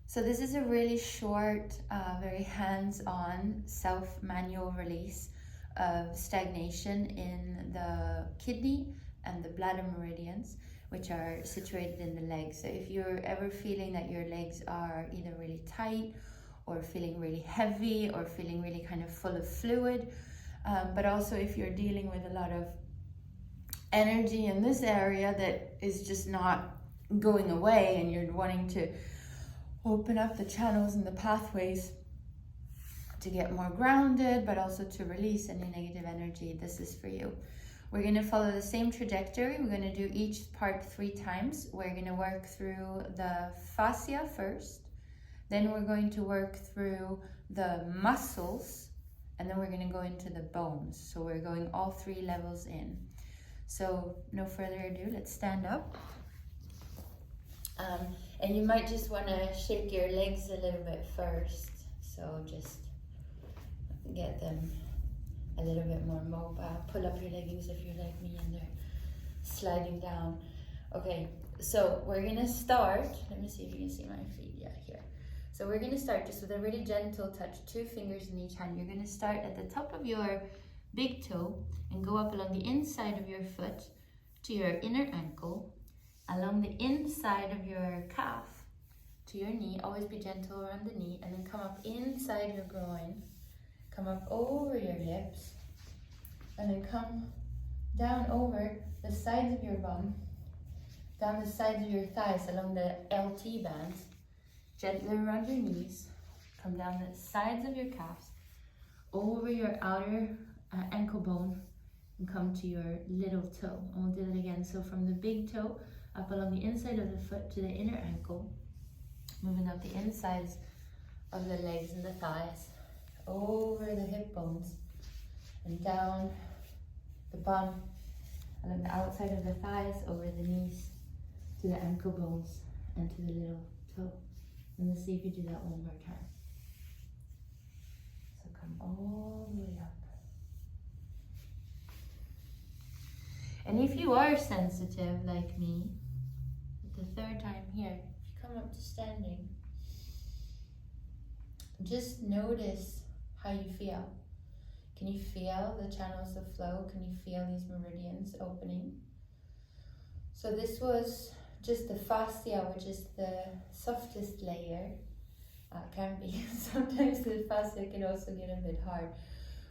So this is a really short, very hands-on self-manual release of stagnation in the kidney and the bladder meridians, which are situated in the legs. So if you're ever feeling that your legs are either really tight or feeling really heavy or feeling really kind of full of fluid, but also if you're dealing with a lot of energy in this area that is just not going away and you're wanting to open up the channels and the pathways to get more grounded, but also to release any negative energy, this is for you. We're going to follow the same trajectory. We're going to do each part 3 times. We're going to work through the fascia first, then we're going to work through the muscles, and then we're going to go into the bones. So we're going all 3 levels in. So no further ado, let's stand up. And you might just want to shake your legs a little bit first. So just get them a little bit more mobile. Pull up your leggings if you're like me and they're sliding down. Okay, so we're going to start. Let me see if you can see my feet. Yeah, here. So we're going to start just with a really gentle touch, 2 fingers in each hand. You're going to start at the top of your big toe and go up along the inside of your foot to your inner ankle, along the inside of your calf to your knee. Always be gentle around the knee, and then come up inside your groin, come up over your hips, and then come down over the sides of your bum, down the sides of your thighs along the LT bands, gently around your knees, come down the sides of your calves, over your outer ankle bone, and come to your little toe. And we'll do that again. So from the big toe up along the inside of the foot to the inner ankle, moving up the insides of the legs and the thighs, over the hip bones, and down the bum, along the outside of the thighs, over the knees, to the ankle bones, and to the little toe. And let's see if you do that one more time. So come all the way up. And if you are sensitive like me, the 3rd time here, if you come up to standing, just notice how you feel. Can you feel the channels of flow? Can you feel these meridians opening? So this was just the fascia, which is the softest layer. Can be. Sometimes the fascia can also get a bit hard.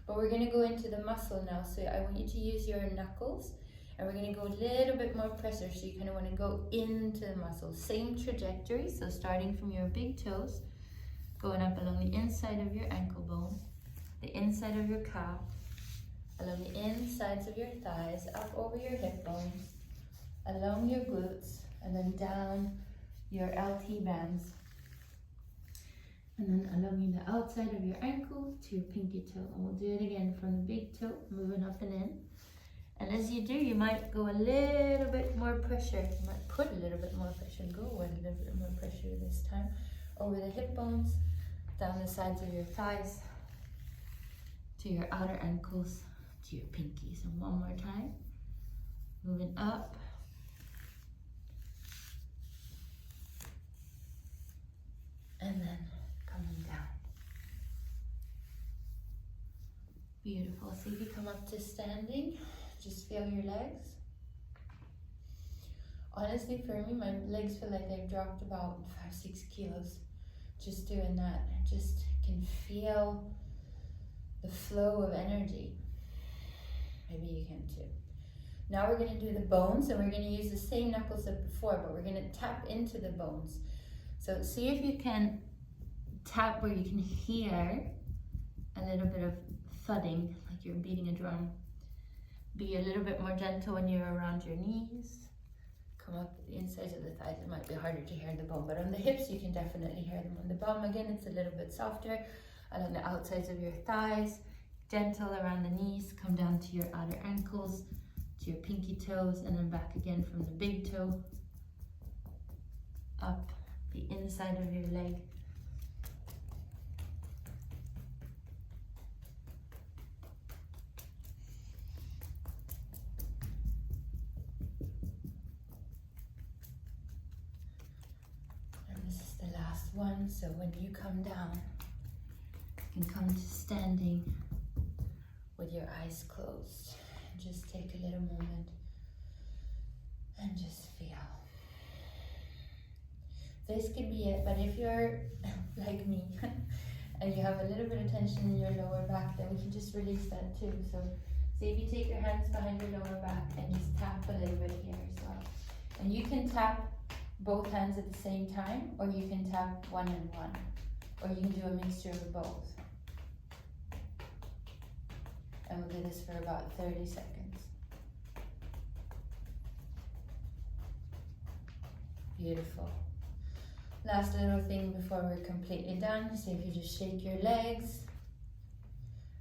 But we're going to go into the muscle now. So I want you to use your knuckles. And we're going to go a little bit more pressure, so you kind of want to go into the muscle. Same trajectory, so starting from your big toes, going up along the inside of your ankle bone, the inside of your calf, along the insides of your thighs, up over your hip bones, along your glutes, and then down your LT bands. And then along the outside of your ankle to your pinky toe. And we'll do it again from the big toe, moving up and in. And as you do, you might go a little bit more pressure. You might put a little bit more pressure and go with a little bit more pressure this time. Over the hip bones, down the sides of your thighs, to your outer ankles, to your pinkies. And one more time. Moving up. And then coming down. Beautiful. So if you come up to standing, just feel your legs. Honestly, for me, my legs feel like they've dropped about 5-6 kilos just doing that. I just can feel the flow of energy. Maybe you can too. Now we're going to do the bones, and we're going to use the same knuckles as before, but we're going to tap into the bones. So see if you can tap where you can hear a little bit of thudding, like you're beating a drum. Be a little bit more gentle when you're around your knees. Come up the insides of the thighs. It might be harder to hear the bone, but on the hips you can definitely hear them. On the bum, again, it's a little bit softer. Along the outsides of your thighs, gentle around the knees. Come down to your outer ankles, to your pinky toes, and then back again from the big toe up the inside of your leg. the last one. So when you come down, you can come to standing with your eyes closed. Just take a little moment and just feel. This could be it, but if you're like me and you have a little bit of tension in your lower back, then we can just release that too. So see if you take your hands behind your lower back and just tap a little bit here as well. And you can tap both hands at the same time, or you can tap one and one, or you can do a mixture of both. And we'll do this for about 30 seconds. Beautiful. Last little thing before we're completely done. So if you just shake your legs,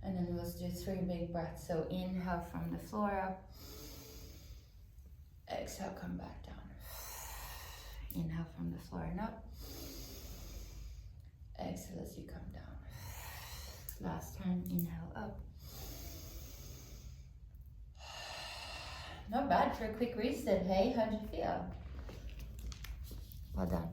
and then we'll do 3 big breaths. So inhale from the floor up. Exhale, come back down. Inhale from the floor and up. Exhale as you come down. Last time, inhale up. Not bad for a quick reset, hey? How'd you feel? Well done.